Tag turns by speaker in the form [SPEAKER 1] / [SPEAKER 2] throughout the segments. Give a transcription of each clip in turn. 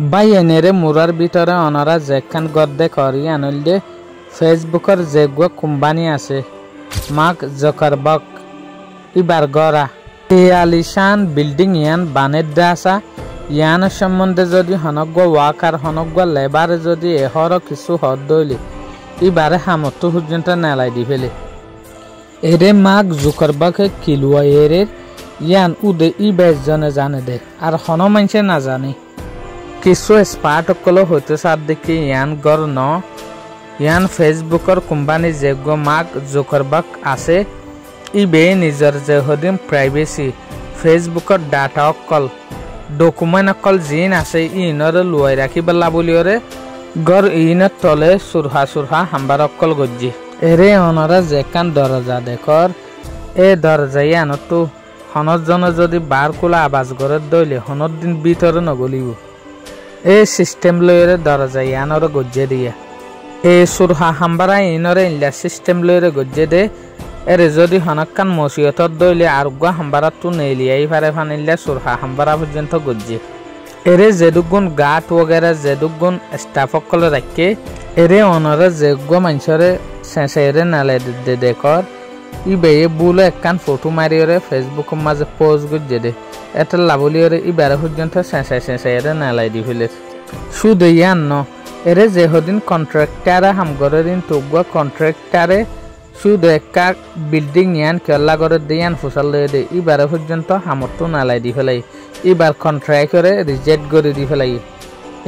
[SPEAKER 1] বাই এনেরে মুরার ভিতরে অনারা যেখান গদ্দে করি আনলে ফেসবুকের যেগুলো কোম্পানি আছে মার্ক জুকারবার্গ ইবার গড়া এই আলিশান বিল্ডিং ইয়ান বানেদ্দা আসা ইয়ান সম্বন্ধে যদি হনগ্য ওয়াকার হনগ্য লেবারে যদি এহর কিছু হদ দইলে ইবারে হামতো পর্যন্ত নেলাই দি ফেলে এরে মার্ক জুকারবার্গে কিলুয়া এরে ইয়ান উদে ই বেজনে জানে দে আর হন মানুষে না জানে কিছু স্পার্টকলো হইতে সার দেখি ইয়ান গড় ন ইয়ান ফেসবুকের কোম্পানি যেগুলো মার্ক জুকারবার্গ আছে ইবে নিজের যে হদিন প্রাইভেসি ফেসবুকের ডাটা অকল ডকুমেন্ট অকল জিন আছে ইনরে লুয়াই রাখিবেলা বলিওরে গড় ইনের তলে সুরহা হাম্বার অকল গজ্জি এরে অনরা যেখান দরজা দেখর এ দরজা ইয়ানতো হনজনে যদি বার কোলা আবাজ করে দইলে হনর দিন ভিতরে নগলিব এই সিস্টেম লইরে দরজা ইয়ানরে গজ্জে দিয়া এই সুরহা হাম্বারা ইনরে ইনলা সিস্টেম লইরে গজ্জে দে এরে যদি হনকান মসিয়তর দইলে আরোগ্য হাম্বারা তু নেলিয়াই পারে ফানিলে সুরহা হাম্বারা পর্যন্ত গজ্জে এরে যেদুগুণ গাট ওগেরা যেদুগুণ স্টাফকলে রাখে এরে অনরে যেগুলো মানুষরে সেঁচেরে নালে দে দেখর ইবে বুলো একখান ফটো মারিওরে ফেসবুকের মাঝে পোস্ট গজ্জে দে এটা লাভলিওরে ইবারে পর্যন্ত সেঁচেরে নালাই দি ফেলে শুধু ইয়ান ন এরে যে হদিন কন্ট্রাক্টারে হামগরে দিন তুগুয়া কন্ট্রাক্টারে শুধু একটা বিল্ডিং ইয়ান কেলা করে দিয়ান ফুসাল লয়ে দে ইবারে পর্যন্ত হামতো নালাই দি ফেলাই ইবার কন্ট্রাক্ট করে রিজেক্ট করে দি ফেলাই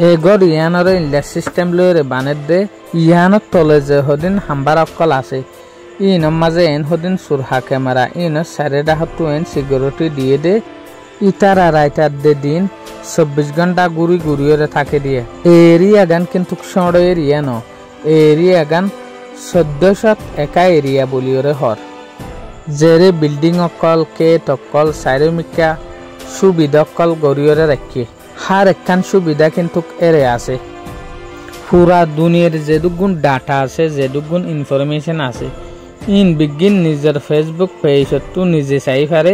[SPEAKER 1] এগর ইয়ানরে ইনলা সিস্টেম লয়ে বানের দে ইয়ানত তলে যে হদিন হাম্বার অকল আছে ইনর মাঝে এন হদিন সুরহা ক্যামেরা ইনর সাড়ে ডাহাত্তু এন সিকিউরিটি দিয়ে দে ইতার আর আইতার দে দিন 24 ঘন্টা ঘুরিয়ে থাকে দিয়ে এরিয়া গান কিন্তু সড় এরিয়া ন এরিয়া গান 1400 একা এরিয়া বলিওরে হর জেরে বিল্ডিং অকল কেট অকল চারিমিকা সুবিধা অকল গড়িয়রে রাখি হার একখান সুবিধা কিন্তু এরে আছে পুরা দুনিয়ার যেদুগুণ ডাটা আছে যেদুগুণ ইনফরমেশন আছে ইন বিগিন নিজের ফেসবুক পেজত নিজে চাই পারে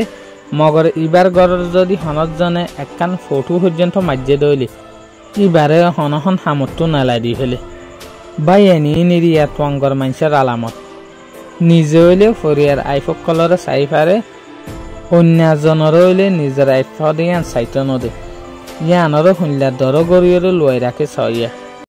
[SPEAKER 1] মগর ইবার গড়ের যদি হনজনে একখান ফটো পর্যন্ত মাঝে দইলে ইবারে হনহন হামতো নালাই দি ফেলে বাই এনি নিরিয়া তোয়াঙ্গর মানুষের আলামত নিজে হইলে ফরিয়ার আইফক কলরে চাই পারে অন্যজনের হইলে নিজের আইফ দিয়ান চাইত নদে ইয়ানরে শুনলা দর গড়িয়ে লুয়াই রাখে ছয়া